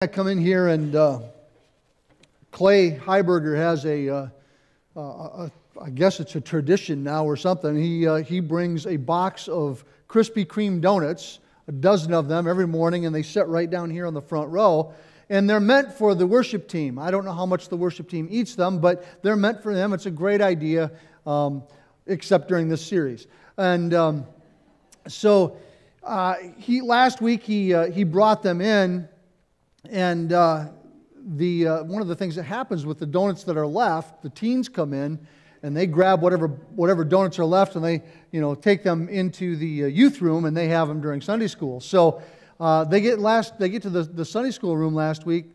I come in here and Clay Heiberger has I guess it's a tradition now or something. He brings a box of Krispy Kreme donuts, a dozen of them every morning, and they sit right down here on the front row. And they're meant for the worship team. I don't know how much the worship team eats them, but they're meant for them. It's a great idea, except during this series. And last week he brought them in. And one of the things that happens with the donuts that are left, the teens come in and they grab whatever donuts are left, and they take them into the youth room, and they have them during Sunday school. So they get to the Sunday school room last week,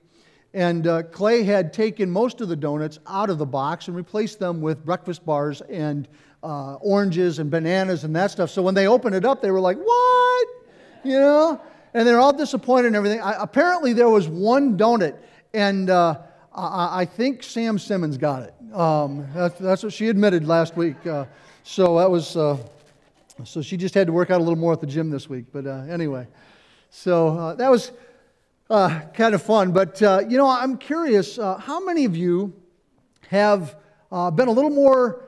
and Clay had taken most of the donuts out of the box and replaced them with breakfast bars and oranges and bananas and that stuff. So when they opened it up, they were like, "What?" And they're all disappointed and everything. Apparently, there was one donut, and I think Sam Simmons got it. That's what she admitted last week. So she just had to work out a little more at the gym this week. But anyway, so that was kind of fun. But I'm curious, how many of you have been a little more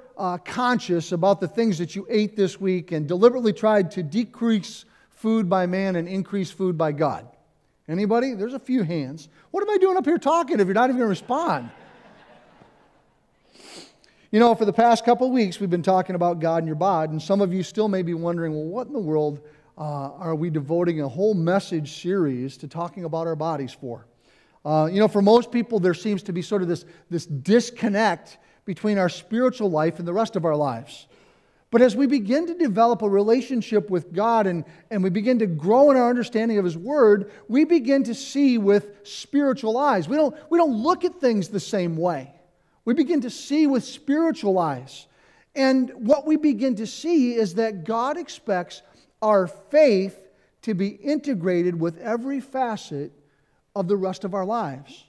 conscious about the things that you ate this week and deliberately tried to decrease food by man and increase food by God? Anybody? There's a few hands. What am I doing up here talking if you're not even going to respond? For the past couple of weeks, we've been talking about God and your bod, and some of you still may be wondering, well, what in the world are we devoting a whole message series to talking about our bodies for? For most people, there seems to be sort of this disconnect between our spiritual life and the rest of our lives. But as we begin to develop a relationship with God and we begin to grow in our understanding of His Word, we begin to see with spiritual eyes. We don't look at things the same way. We begin to see with spiritual eyes. And what we begin to see is that God expects our faith to be integrated with every facet of the rest of our lives.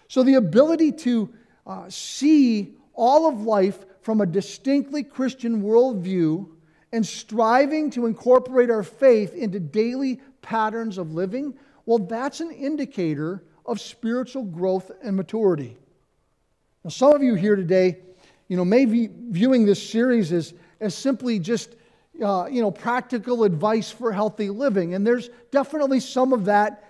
So the ability to see all of life from a distinctly Christian worldview and striving to incorporate our faith into daily patterns of living, well, that's an indicator of spiritual growth and maturity. Now, some of you here today, may be viewing this series as simply just, practical advice for healthy living. And there's definitely some of that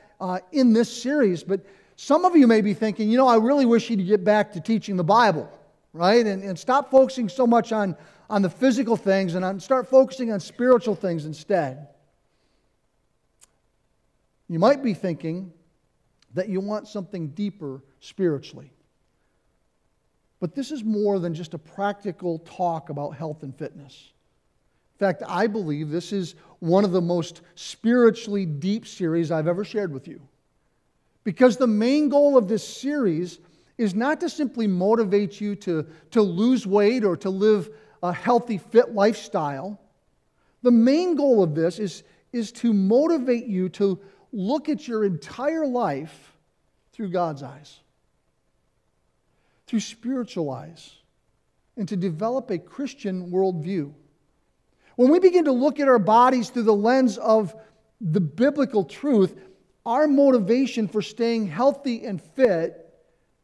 in this series. But some of you may be thinking, I really wish he'd get back to teaching the Bible. Right? And stop focusing so much on the physical things and start focusing on spiritual things instead. You might be thinking that you want something deeper spiritually. But this is more than just a practical talk about health and fitness. In fact, I believe this is one of the most spiritually deep series I've ever shared with you. Because the main goal of this series is not to simply motivate you to lose weight or to live a healthy, fit lifestyle. The main goal of this is to motivate you to look at your entire life through God's eyes, through spiritual eyes, and to develop a Christian worldview. When we begin to look at our bodies through the lens of the biblical truth, our motivation for staying healthy and fit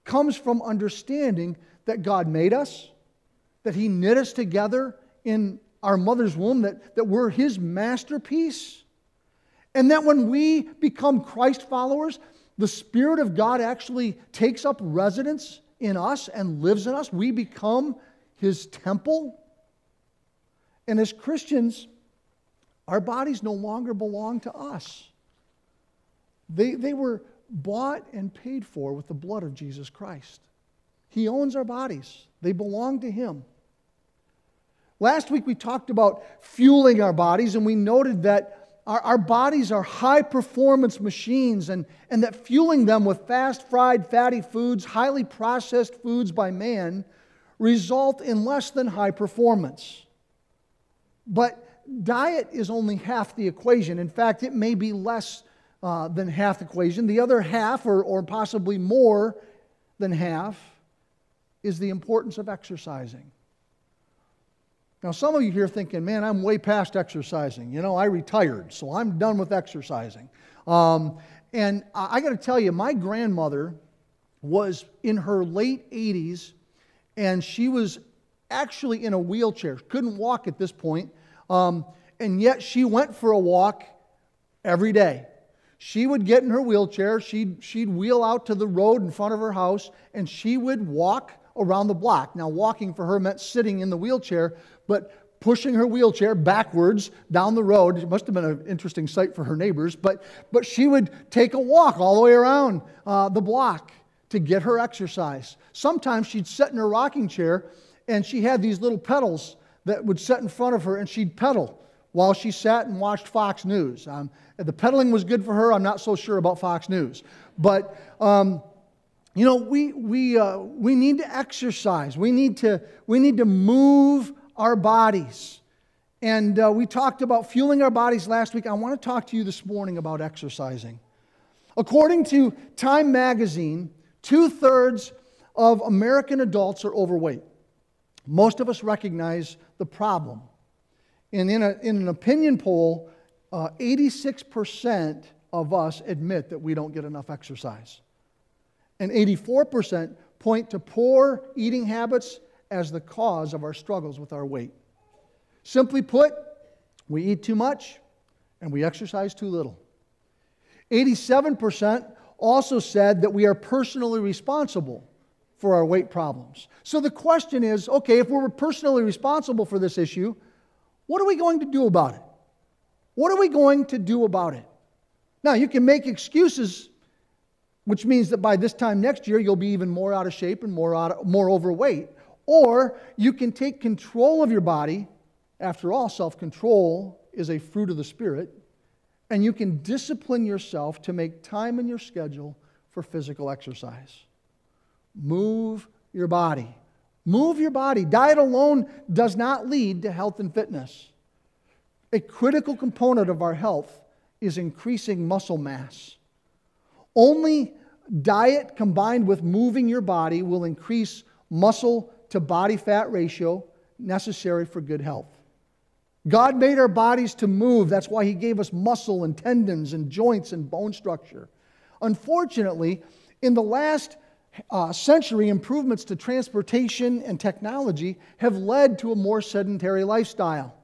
comes from understanding that God made us, that He knit us together in our mother's womb, that we're His masterpiece, and that when we become Christ followers, the Spirit of God actually takes up residence in us and lives in us. We become His temple. And as Christians, our bodies no longer belong to us. They were bought and paid for with the blood of Jesus Christ. He owns our bodies. They belong to Him. Last week we talked about fueling our bodies, and we noted that our bodies are high-performance machines, and that fueling them with fast-fried, fatty foods, highly processed foods by man, result in less than high performance. But diet is only half the equation. In fact, it may be less than half the equation. The other half, or possibly more than half, is the importance of exercising. Now, some of you here thinking, man, I'm way past exercising. I retired, so I'm done with exercising. And I got to tell you, my grandmother was in her late 80s, and she was actually in a wheelchair. Couldn't walk at this point, and yet she went for a walk every day. She would get in her wheelchair, she'd wheel out to the road in front of her house, and she would walk around the block. Now, walking for her meant sitting in the wheelchair, but pushing her wheelchair backwards down the road. It must have been an interesting sight for her neighbors, but she would take a walk all the way around the block to get her exercise. Sometimes she'd sit in her rocking chair, and she had these little pedals that would sit in front of her, and she'd pedal while she sat and watched Fox News. The pedaling was good for her. I'm not so sure about Fox News. But, we need to exercise. We need to move our bodies. And we talked about fueling our bodies last week. I want to talk to you this morning about exercising. According to Time magazine, 2/3 of American adults are overweight. Most of us recognize the problem. And in an opinion poll, 86% of us admit that we don't get enough exercise. And 84% point to poor eating habits as the cause of our struggles with our weight. Simply put, we eat too much and we exercise too little. 87% also said that we are personally responsible for our weight problems. So the question is, okay, if we're personally responsible for this issue, what are we going to do about it? What are we going to do about it? Now, you can make excuses, which means that by this time next year, you'll be even more out of shape and more overweight. Or you can take control of your body. After all, self-control is a fruit of the Spirit. And you can discipline yourself to make time in your schedule for physical exercise. Move your body. Move your body. Diet alone does not lead to health and fitness. A critical component of our health is increasing muscle mass. Only diet combined with moving your body will increase muscle to body fat ratio necessary for good health. God made our bodies to move. That's why He gave us muscle and tendons and joints and bone structure. Unfortunately, in the last century, improvements to transportation and technology have led to a more sedentary lifestyle.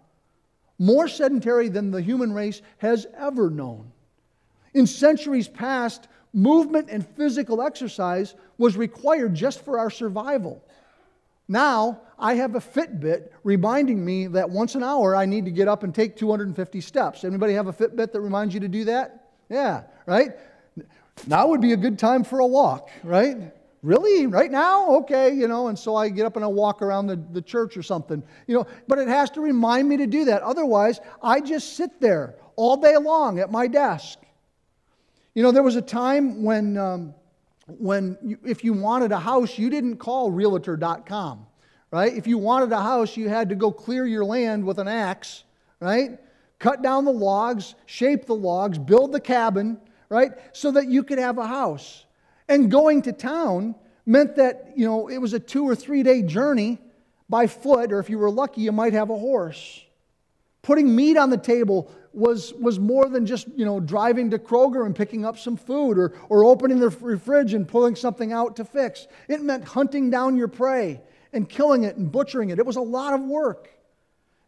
More sedentary than the human race has ever known. In centuries past, movement and physical exercise was required just for our survival. Now, I have a Fitbit reminding me that once an hour I need to get up and take 250 steps. Anybody have a Fitbit that reminds you to do that? Yeah, right? Now would be a good time for a walk, right? Really? Right now? Okay, and so I get up and I walk around the church or something. But it has to remind me to do that. Otherwise, I just sit there all day long at my desk. There was a time when if you wanted a house, you didn't call Realtor.com, right? If you wanted a house, you had to go clear your land with an axe, right? Cut down the logs, shape the logs, build the cabin, right? So that you could have a house. And going to town meant that, it was a 2 or 3 day journey by foot, or if you were lucky, you might have a horse. Putting meat on the table was more than just, driving to Kroger and picking up some food or opening the fridge and pulling something out to fix. It meant hunting down your prey and killing it and butchering it. It was a lot of work.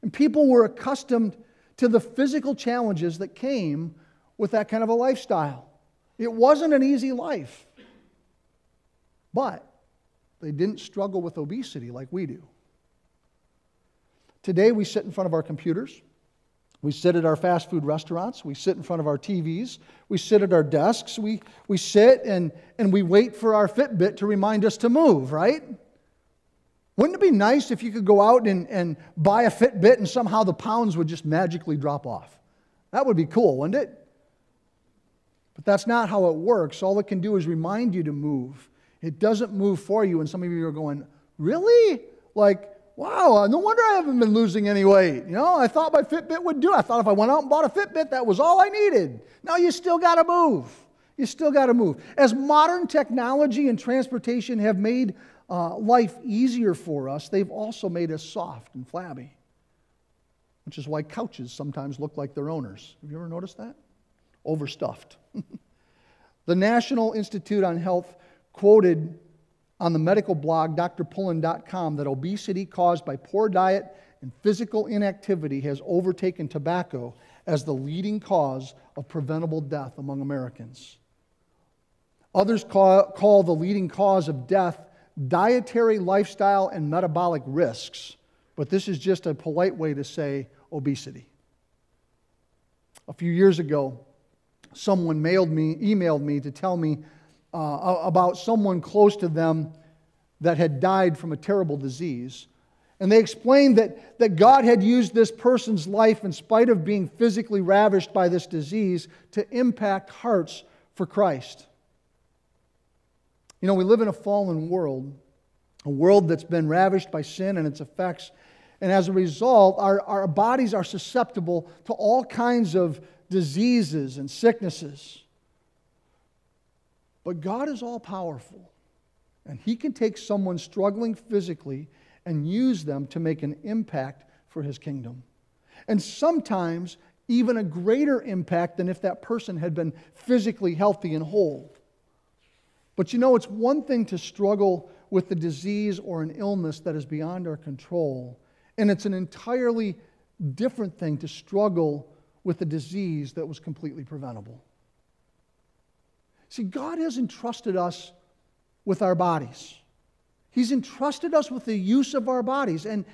And people were accustomed to the physical challenges that came with that kind of a lifestyle. It wasn't an easy life. But they didn't struggle with obesity like we do. Today we sit in front of our computers. We sit at our fast food restaurants. We sit in front of our TVs. We sit at our desks. We sit and we wait for our Fitbit to remind us to move, right? Wouldn't it be nice if you could go out and buy a Fitbit and somehow the pounds would just magically drop off? That would be cool, wouldn't it? But that's not how it works. All it can do is remind you to move. It doesn't move for you, and some of you are going, really? Wow, no wonder I haven't been losing any weight. I thought my Fitbit would do it. I thought if I went out and bought a Fitbit, that was all I needed. No, you still got to move. You still got to move. As modern technology and transportation have made life easier for us, they've also made us soft and flabby, which is why couches sometimes look like their owners. Have you ever noticed that? Overstuffed. The National Institute on Health quoted on the medical blog drpullen.com that obesity caused by poor diet and physical inactivity has overtaken tobacco as the leading cause of preventable death among Americans. Others call the leading cause of death dietary, lifestyle, and metabolic risks, but this is just a polite way to say obesity. A few years ago, someone emailed me to tell me about someone close to them that had died from a terrible disease. And they explained that God had used this person's life, in spite of being physically ravished by this disease, to impact hearts for Christ. You know, we live in a fallen world, a world that's been ravished by sin and its effects. And as a result, our bodies are susceptible to all kinds of diseases and sicknesses. But God is all-powerful, and He can take someone struggling physically and use them to make an impact for His kingdom. And sometimes even a greater impact than if that person had been physically healthy and whole. But you know, it's one thing to struggle with the disease or an illness that is beyond our control, and it's an entirely different thing to struggle with a disease that was completely preventable. See, God has entrusted us with our bodies. He's entrusted us with the use of our bodies. And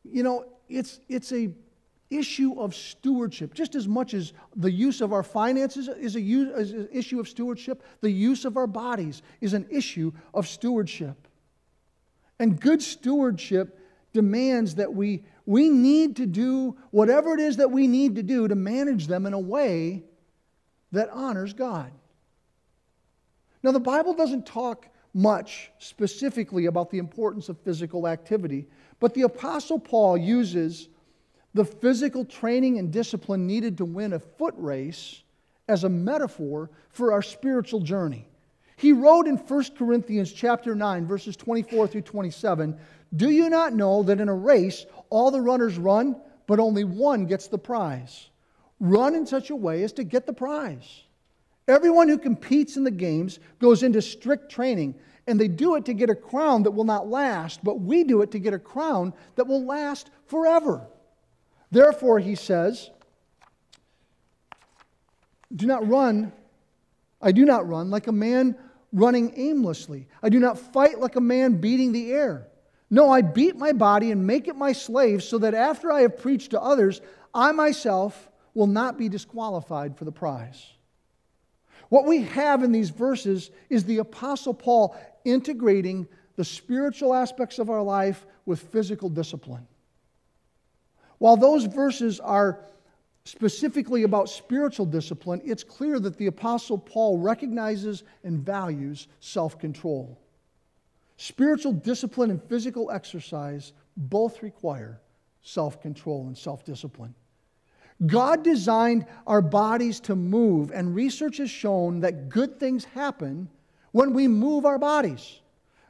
you know, it's a issue of stewardship. Just as much as the use of our finances is an issue of stewardship, the use of our bodies is an issue of stewardship. And good stewardship demands that we need to do whatever it is that we need to do to manage them in a way that honors God. Now, the Bible doesn't talk much specifically about the importance of physical activity, but the Apostle Paul uses the physical training and discipline needed to win a foot race as a metaphor for our spiritual journey. He wrote in 1 Corinthians chapter 9, verses 24 through 27, "Do you not know that in a race all the runners run, but only one gets the prize? Run in such a way as to get the prize. Everyone who competes in the games goes into strict training, and they do it to get a crown that will not last, but we do it to get a crown that will last forever. Therefore," he says, I do not run like a man running aimlessly. I do not fight like a man beating the air. No, I beat my body and make it my slave, so that after I have preached to others, I myself will not be disqualified for the prize. What we have in these verses is the Apostle Paul integrating the spiritual aspects of our life with physical discipline. While those verses are specifically about spiritual discipline, it's clear that the Apostle Paul recognizes and values self-control. Spiritual discipline and physical exercise both require self-control and self-discipline. God designed our bodies to move, and research has shown that good things happen when we move our bodies.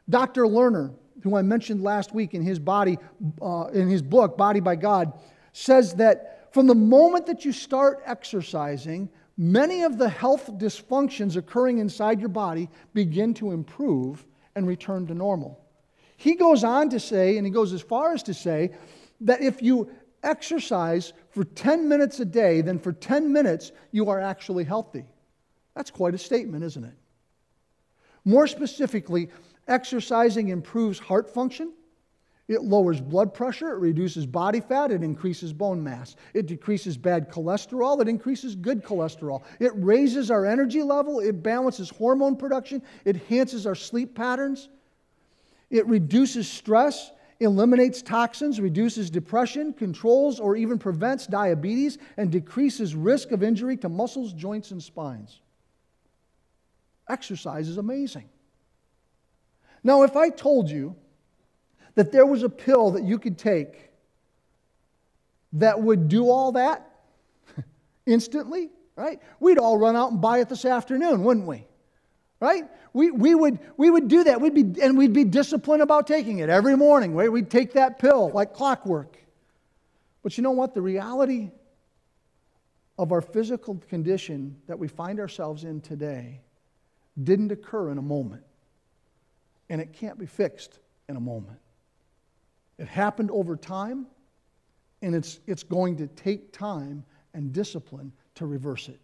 Dr. Lerner, who I mentioned last week in his book, Body by God, says that from the moment that you start exercising, many of the health dysfunctions occurring inside your body begin to improve and return to normal. He goes on to say, and he goes as far as to say, that if you exercise for 10 minutes a day, then for 10 minutes you are actually healthy. That's quite a statement, isn't it? More specifically, exercising improves heart function, it lowers blood pressure, it reduces body fat, it increases bone mass. It decreases bad cholesterol, it increases good cholesterol. It raises our energy level, it balances hormone production, it enhances our sleep patterns. It reduces stress, eliminates toxins, reduces depression, controls or even prevents diabetes, and decreases risk of injury to muscles, joints, and spines. Exercise is amazing. Now, if I told you that there was a pill that you could take that would do all that instantly, right? We'd all run out and buy it this afternoon, wouldn't we? Right? We would do that. We'd be disciplined about taking it every morning. Right? We'd take that pill like clockwork. But you know what? The reality of our physical condition that we find ourselves in today didn't occur in a moment. And it can't be fixed in a moment. It happened over time, and it's going to take time and discipline to reverse it.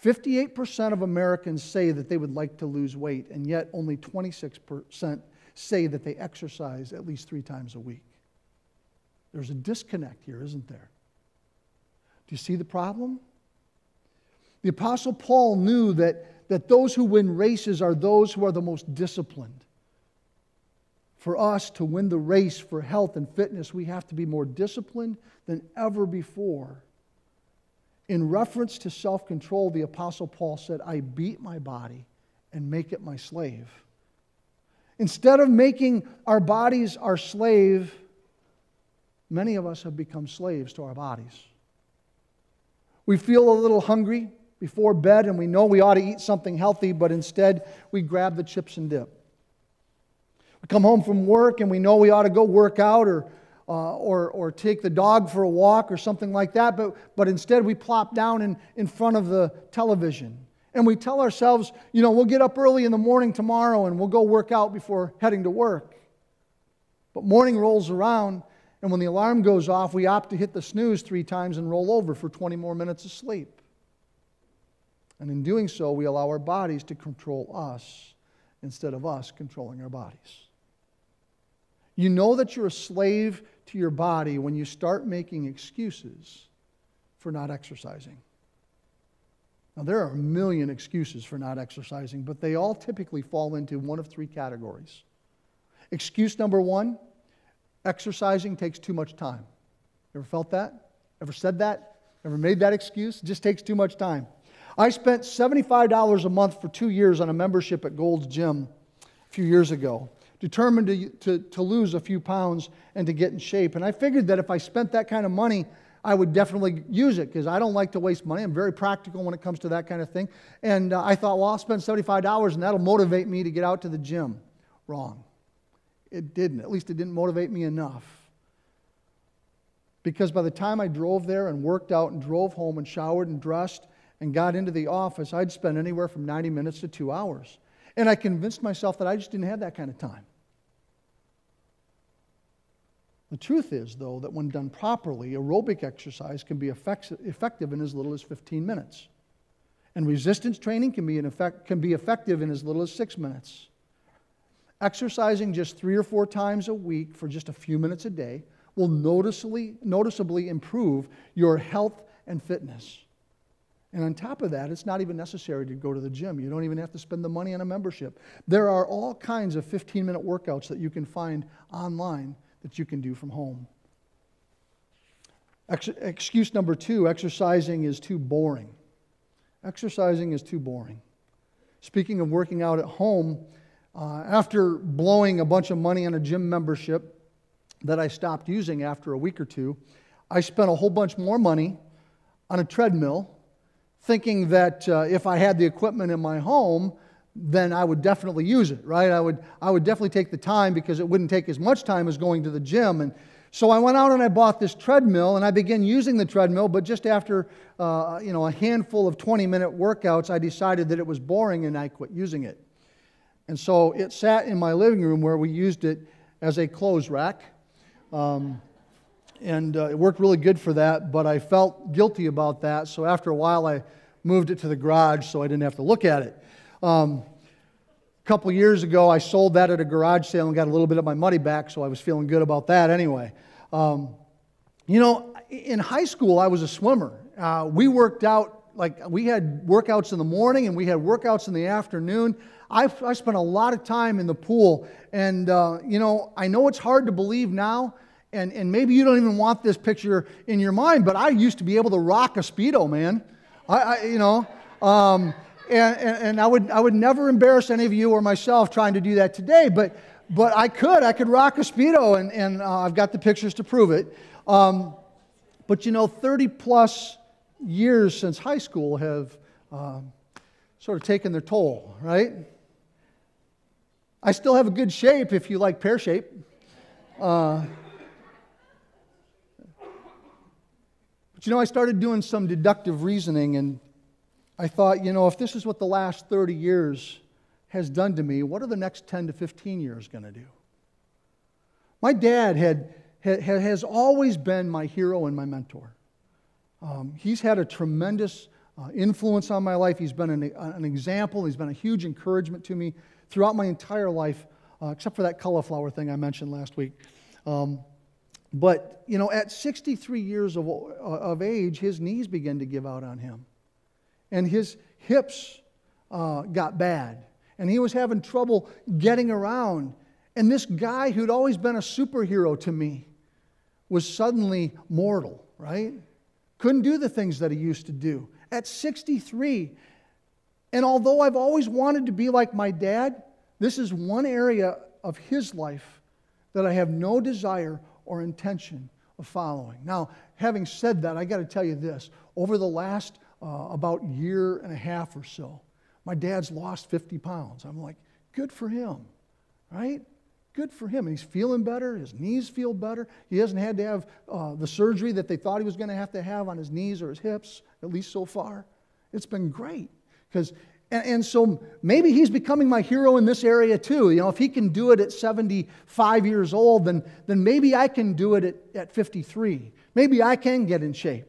58% of Americans say that they would like to lose weight, and yet only 26% say that they exercise at least 3 times a week. There's a disconnect here, isn't there? Do you see the problem? The Apostle Paul knew that those who win races are those who are the most disciplined. For us to win the race for health and fitness, we have to be more disciplined than ever before. In reference to self-control, the Apostle Paul said, I beat my body and make it my slave. Instead of making our bodies our slave, many of us have become slaves to our bodies. We feel a little hungry before bed and we know we ought to eat something healthy, but instead we grab the chips and dip. We come home from work and we know we ought to go work out or take the dog for a walk or something like that, but instead we plop down in front of the television. And we tell ourselves, we'll get up early in the morning tomorrow and we'll go work out before heading to work. But morning rolls around, and when the alarm goes off, we opt to hit the snooze 3 times and roll over for 20 more minutes of sleep. And in doing so, we allow our bodies to control us instead of us controlling our bodies. You know that you're a slave to your body when you start making excuses for not exercising. Now, there are a million excuses for not exercising, but they all typically fall into one of 3 categories. Excuse number 1, exercising takes too much time. Ever felt that? Ever said that? Ever made that excuse? It just takes too much time. I spent $75 a month for 2 years on a membership at Gold's Gym a few years ago, determined to lose a few pounds and to get in shape. And I figured that if I spent that kind of money, I would definitely use it because I don't like to waste money. I'm very practical when it comes to that kind of thing. And I thought, well, I'll spend $75 and that'll motivate me to get out to the gym. Wrong. It didn't. At least it didn't motivate me enough. Because by the time I drove there and worked out and drove home and showered and dressed and got into the office, I'd spend anywhere from 90 minutes to 2 hours. And I convinced myself that I just didn't have that kind of time. The truth is, though, that when done properly, aerobic exercise can be effective in as little as 15 minutes. And resistance training can be effective in as little as 6 minutes. Exercising just 3 or 4 times a week for just a few minutes a day will noticeably improve your health and fitness. And on top of that, it's not even necessary to go to the gym. You don't even have to spend the money on a membership. There are all kinds of 15-minute workouts that you can find online that you can do from home. Excuse number 2, exercising is too boring. Exercising is too boring. Speaking of working out at home, after blowing a bunch of money on a gym membership that I stopped using after a week or 2, I spent a whole bunch more money on a treadmill, thinking that if I had the equipment in my home, then I would definitely use it, right? I would definitely take the time because it wouldn't take as much time as going to the gym. And so I went out and I bought this treadmill and I began using the treadmill, but just after a handful of 20-minute workouts, I decided that it was boring and I quit using it. And so it sat in my living room where we used it as a clothes rack. And it worked really good for that, but I felt guilty about that. So after a while, I moved it to the garage so I didn't have to look at it. A couple years ago, I sold that at a garage sale and got a little bit of my money back, so I was feeling good about that anyway. In high school, I was a swimmer. We worked out, we had workouts in the morning and we had workouts in the afternoon. I spent a lot of time in the pool, and I know it's hard to believe now, and maybe you don't even want this picture in your mind, but I used to be able to rock a Speedo, man. And I would never embarrass any of you or myself trying to do that today, but I could rock a Speedo, and I've got the pictures to prove it. But 30 plus years since high school have sort of taken their toll, right? I still have a good shape if you like pear shape. But But I started doing some deductive reasoning, and I thought, if this is what the last 30 years has done to me, what are the next 10 to 15 years going to do? My dad has always been my hero and my mentor. He's had a tremendous influence on my life. He's been an example. He's been a huge encouragement to me throughout my entire life, except for that cauliflower thing I mentioned last week. But at 63 years of age, his knees began to give out on him. And his hips got bad. And he was having trouble getting around. And this guy who'd always been a superhero to me was suddenly mortal, right? Couldn't do the things that he used to do. At 63, and although I've always wanted to be like my dad, this is one area of his life that I have no desire or intention of following. Now, having said that, I got to tell you this. Over the last about year and a half or so, my dad's lost 50 pounds. I'm like, good for him, right? Good for him. And he's feeling better. His knees feel better. He hasn't had to have the surgery that they thought he was going to have on his knees or his hips, at least so far. It's been great. And so maybe he's becoming my hero in this area too. If he can do it at 75 years old, then maybe I can do it at 53. Maybe I can get in shape.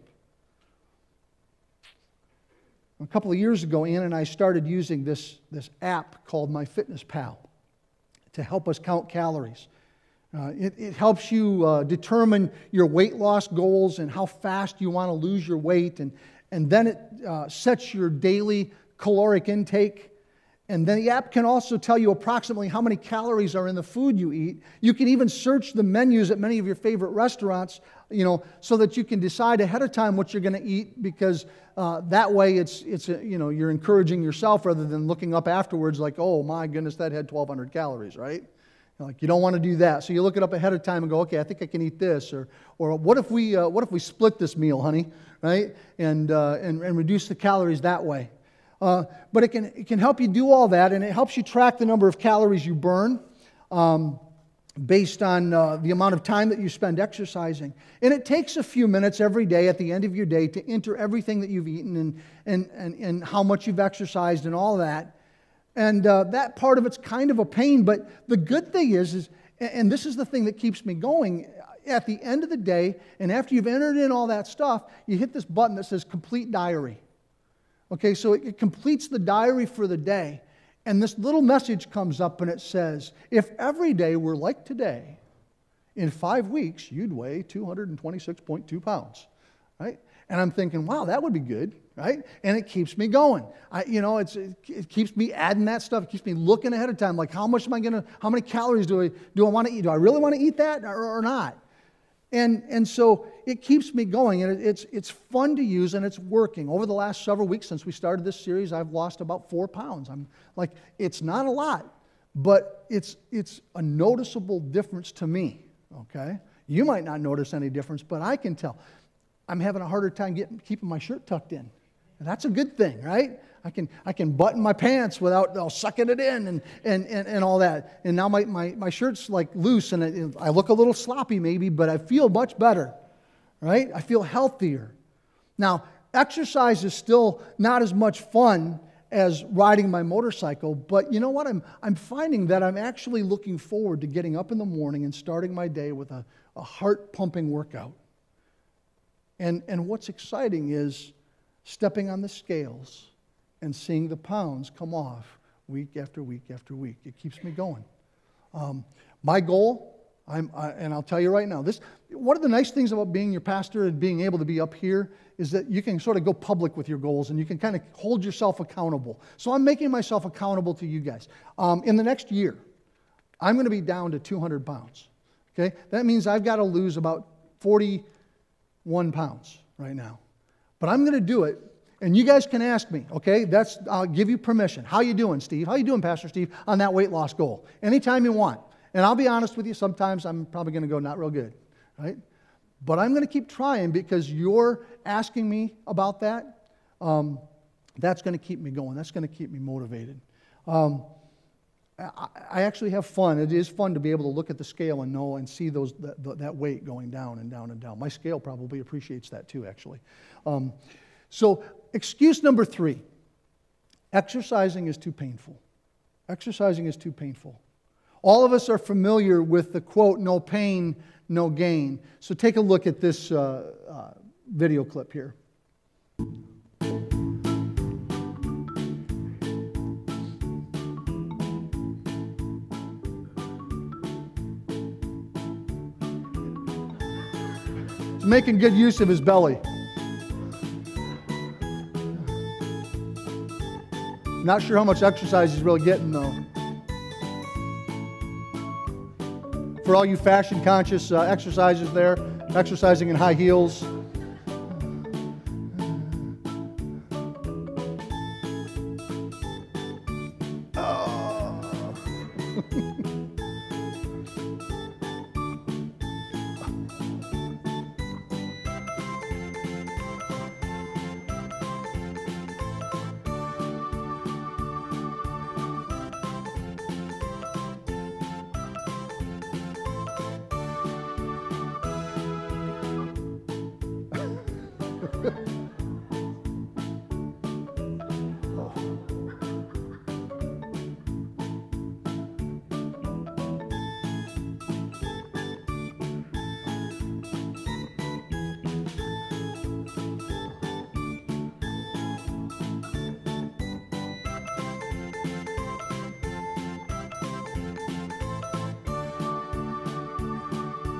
A couple of years ago, Ann and I started using this app called MyFitnessPal to help us count calories. It helps you determine your weight loss goals and how fast you want to lose your weight, and then it sets your daily caloric intake. And then the app can also tell you approximately how many calories are in the food you eat. You can even search the menus at many of your favorite restaurants, so that you can decide ahead of time what you're going to eat, because that way it's you're encouraging yourself rather than looking up afterwards like, oh my goodness, that had 1,200 calories, right? You don't want to do that. So you look it up ahead of time and go, okay, I think I can eat this, or what if we split this meal, honey, right? And reduce the calories that way. But it can help you do all that, and it helps you track the number of calories you burn based on the amount of time that you spend exercising. And it takes a few minutes every day at the end of your day to enter everything that you've eaten and how much you've exercised and all that. And that part of it's kind of a pain, but the good thing is, and this is the thing that keeps me going, at the end of the day, and after you've entered in all that stuff, you hit this button that says Complete Diary. Okay, so it completes the diary for the day. And this little message comes up and it says, if every day were like today, in 5 weeks, you'd weigh 226.2 pounds, right? And I'm thinking, wow, that would be good, right? And it keeps me going. It keeps me adding that stuff. It keeps me looking ahead of time, like how many calories do I want to eat? Do I really want to eat that or not? And so it keeps me going, and it's fun to use, and it's working. Over the last several weeks since we started this series, I've lost about 4 pounds. I'm like, it's not a lot, but it's a noticeable difference to me, okay? You might not notice any difference, but I can tell. I'm having a harder time keeping my shirt tucked in. And that's a good thing, right? I can button my pants without sucking it in and all that. And now my shirt's like loose, and I look a little sloppy maybe, but I feel much better, right? I feel healthier. Now, exercise is still not as much fun as riding my motorcycle, but you know what? I'm finding that I'm actually looking forward to getting up in the morning and starting my day with a heart-pumping workout. And what's exciting is stepping on the scales and seeing the pounds come off week after week after week. It keeps me going. My goal, and I'll tell you right now, one of the nice things about being your pastor and being able to be up here is that you can sort of go public with your goals and you can kind of hold yourself accountable. So I'm making myself accountable to you guys. In the next year, I'm going to be down to 200 pounds. Okay? That means I've got to lose about 41 pounds right now. But I'm going to do it. And you guys can ask me, okay? I'll give you permission. How you doing, Steve? How you doing, Pastor Steve, on that weight loss goal? Anytime you want. And I'll be honest with you, sometimes I'm probably going to go not real good, right? But I'm going to keep trying because you're asking me about that. That's going to keep me going. That's going to keep me motivated. I actually have fun. It is fun to be able to look at the scale and know and see that weight going down and down and down. My scale probably appreciates that too, actually. So excuse number 3, exercising is too painful. Exercising is too painful. All of us are familiar with the quote, no pain, no gain. So take a look at this video clip here. He's making good use of his belly. Not sure how much exercise he's really getting, though. For all you fashion-conscious exercisers there, exercising in high heels.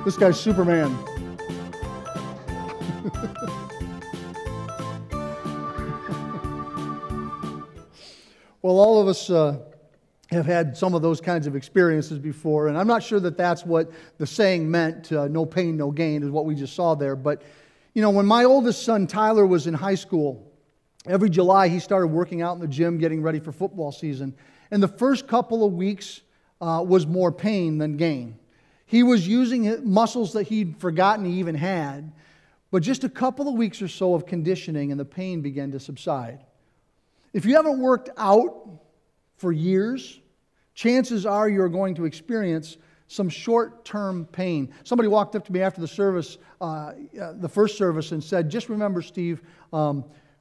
This guy's Superman. Well, all of us have had some of those kinds of experiences before, and I'm not sure that that's what the saying meant, no pain, no gain, is what we just saw there. But, you know, when my oldest son, Tyler, was in high school, every July he started working out in the gym, getting ready for football season. And the first couple of weeks was more pain than gain. He was using muscles that he'd forgotten he even had, but just a couple of weeks or so of conditioning and the pain began to subside. If you haven't worked out for years, chances are you're going to experience some short-term pain. Somebody walked up to me after the service, the first service, and said, just remember, Steve,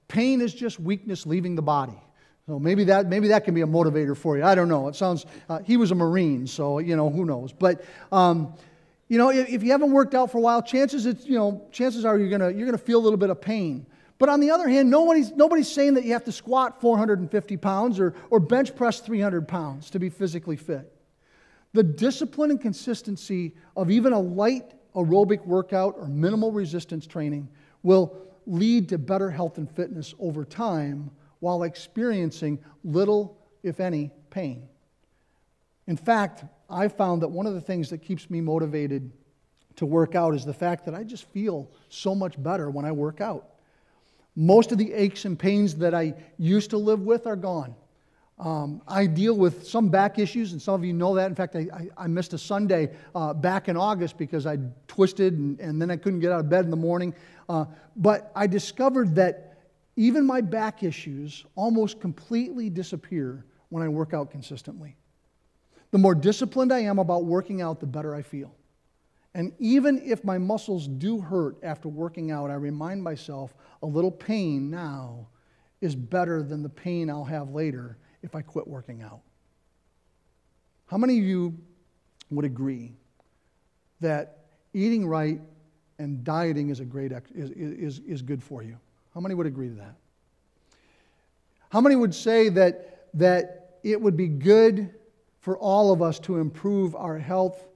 pain is just weakness leaving the body. So maybe that can be a motivator for you. I don't know. It sounds, he was a Marine, so, you know, who knows. But, you know, if you haven't worked out for a while, chances are you're gonna feel a little bit of pain. But on the other hand, nobody's saying that you have to squat 450 pounds or bench press 300 pounds to be physically fit. The discipline and consistency of even a light aerobic workout or minimal resistance training will lead to better health and fitness over time while experiencing little, if any, pain. In fact, I found that one of the things that keeps me motivated to work out is the fact that I just feel so much better when I work out. Most of the aches and pains that I used to live with are gone. I deal with some back issues, and some of you know that. In fact, I missed a Sunday back in August because I twisted, and then I couldn't get out of bed in the morning. But I discovered that even my back issues almost completely disappear when I work out consistently. The more disciplined I am about working out, the better I feel. And even if my muscles do hurt after working out, I remind myself a little pain now is better than the pain I'll have later if I quit working out. How many of you would agree that eating right and dieting is is good for you? How many would agree to that? How many would say that it would be good for all of us to improve our health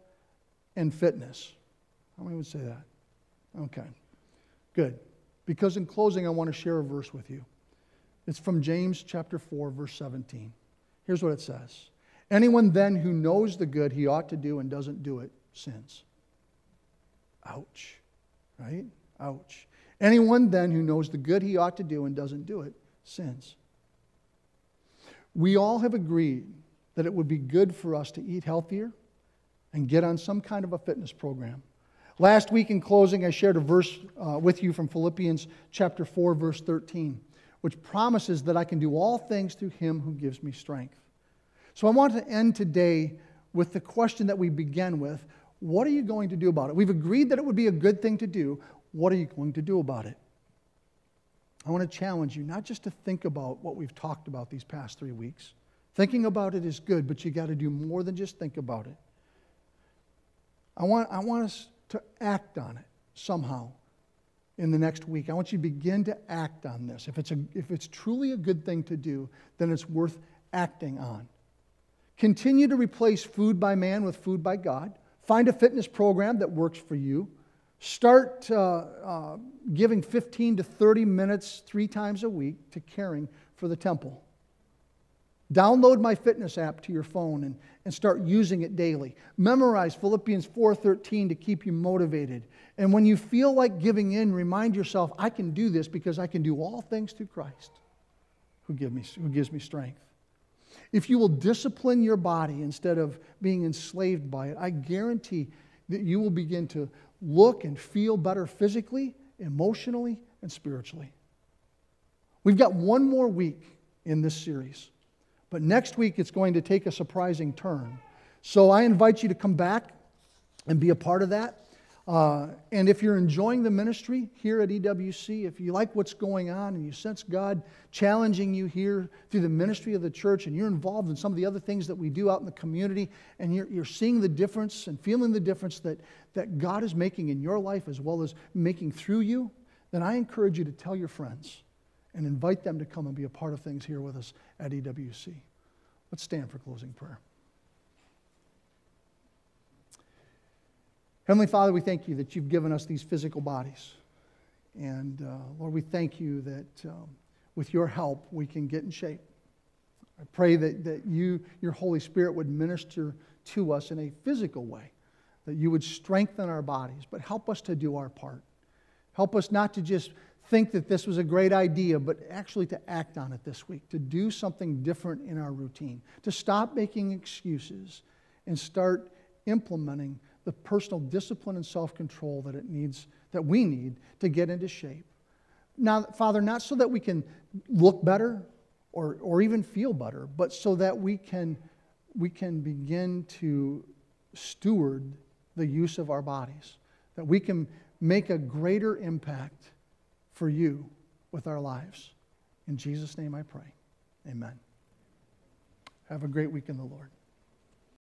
and fitness? How many would say that? Okay, good. Because in closing, I want to share a verse with you. It's from James chapter 4, verse 17. Here's what it says. Anyone then who knows the good he ought to do and doesn't do it, sins. Ouch, right? Ouch. Anyone then who knows the good he ought to do and doesn't do it, sins. We all have agreed that it would be good for us to eat healthier and get on some kind of a fitness program. Last week in closing, I shared a verse with you from Philippians chapter 4, verse 13, which promises that I can do all things through him who gives me strength. So I want to end today with the question that we began with. What are you going to do about it? We've agreed that it would be a good thing to do. What are you going to do about it? I want to challenge you not just to think about what we've talked about these past 3 weeks. Thinking about it is good, but you got to do more than just think about it. I want us to act on it somehow in the next week. I want you to begin to act on this. If it's truly a good thing to do, then it's worth acting on. Continue to replace food by man with food by God. Find a fitness program that works for you. Start giving 15 to 30 minutes 3 times a week to caring for the temple. Download my fitness app to your phone and start using it daily. Memorize Philippians 4:13 to keep you motivated. And when you feel like giving in, remind yourself, I can do this because I can do all things through Christ who gives me strength. If you will discipline your body instead of being enslaved by it, I guarantee that you will begin to look and feel better physically, emotionally, and spiritually. We've got one more week in this series. But next week, it's going to take a surprising turn. So I invite you to come back and be a part of that. And if you're enjoying the ministry here at EWC, if you like what's going on and you sense God challenging you here through the ministry of the church, and you're involved in some of the other things that we do out in the community, and you're seeing the difference and feeling the difference that God is making in your life as well as making through you, then I encourage you to tell your friends and invite them to come and be a part of things here with us at EWC. Let's stand for closing prayer. Heavenly Father, we thank you that you've given us these physical bodies. And Lord, we thank you that with your help, we can get in shape. I pray that your Holy Spirit would minister to us in a physical way, that you would strengthen our bodies, but help us to do our part. Help us not to just think that this was a great idea, but actually to act on it this week, to do something different in our routine, to stop making excuses and start implementing the personal discipline and self-control that we need to get into shape. Now, Father, not so that we can look better or even feel better, but so that we can begin to steward the use of our bodies, that we can make a greater impact for you with our lives. In Jesus' name I pray. Amen. Have a great week in the Lord.